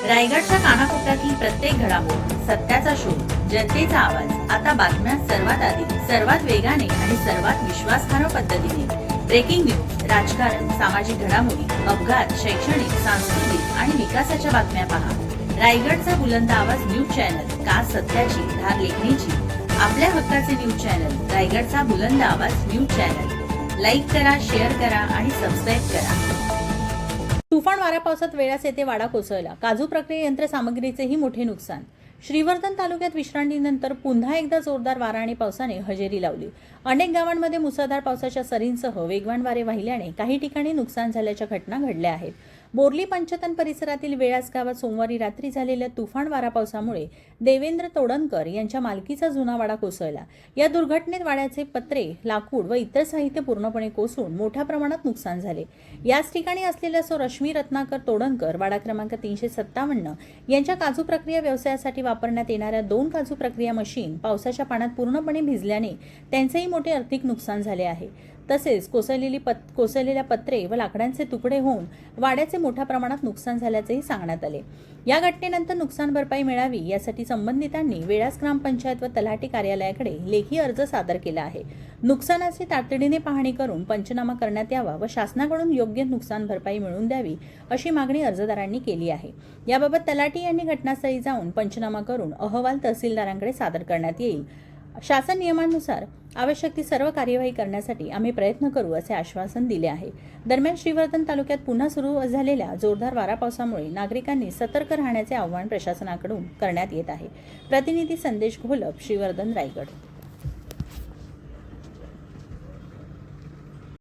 रायगडच्या कानाकोपऱ्यातील प्रत्येक घडामोड, सत्याचा शोध, जनतेचा आवाज. आता बातम्या सर्वात आधी, सर्वात वेगाने आणि सर्वात विश्वासार्ह पद्धतीने. ब्रेकिंग न्यूज, राजकारण, सामाजिक घडामोडी, अपघात, शैक्षणिक, सांस्कृतिक आणि विकासाच्या बातम्या पहा. रायगडचा बुलंद आवाज न्यूज चॅनल, का सत्याची धार लेखणीची. आपल्या हक्काचे न्यूज चॅनल, रायगडचा बुलंद आवाज न्यूज चॅनल. लाईक करा, शेअर करा आणि सबस्क्राईब करा. तुफान वारा पावसात वेळास येथे वाडा कोसळला. काजू प्रक्रिया यंत्रसामग्रीचेही मोठे नुकसान. श्रीवर्धन तालुक्यात विश्रांतीनंतर पुन्हा एकदा जोरदार वारा आणि पावसाने हजेरी लावली. अनेक गावांमध्ये मुसळधार पावसाच्या सरींसह वेगवान वारे वाहिल्याने काही ठिकाणी नुकसान झाल्याच्या घटना घडल्या आहेत. बोर्ली पंचतन परिसरातील वेळास गावात सोमवारी रात्री झालेल्या तुफान वारा पावसामुळे देवेंद्र तोडणकर यांच्या मालकीचा जुना वाडा कोसळला. या दुर्घटनेत वाड्याचे पत्रे, लाकूड व इतर साहित्य पूर्णपणे कोसळून मोठ्या प्रमाणात नुकसान झाले. याच ठिकाणी असलेल्या रश्मी रत्नाकर तोडणकर, वाडा क्रमांक 357 यांच्या काजू प्रक्रिया व्यवसायासाठी वापरण्यात येणाऱ्या 2 काजू प्रक्रिया मशीन पावसाच्या पाण्यात पूर्णपणे भिजल्याने त्यांचेही मोठे आर्थिक नुकसान झाले आहे. तसेच कोसळलेल्या पत्रे व लाकडांचे तुकडे होऊन वाड्याचे मोठ्या प्रमाणात नुकसान झाल्याचेही सांगण्यात आले. या घटनेनंतर नुकसान भरपाई मिळावी यासाठी संबंधितांनी वेळास ग्रामपंचायत व तलाठी कार्यालयाकडे लेखी अर्ज सादर केला आहे. नुकसानाची तातडीने पाहणी करून पंचनामा करण्यात यावा व शासनाकडून योग्य नुकसान भरपाई मिळवून द्यावी अशी मागणी अर्जदारांनी केली आहे. याबाबत तलाठी यांनी घटनास्थळी जाऊन पंचनामा करून अहवाल तहसीलदारांकडे सादर करण्यात येईल. शासन नियमानुसार आवश्यक ती सर्व कार्यवाही करण्यासाठी आम्ही प्रयत्न करू असे आश्वासन दिले आहे. दरम्यान श्रीवर्धन तालुक्यात पुन्हा सुरू झालेल्या जोरदार वारा पावसामुळे नागरिकांनी सतर्क राहण्याचे आवाहन प्रशासनाकडून करण्यात येत आहे. प्रतिनिधी संदेश घोलप, श्रीवर्धन, रायगड.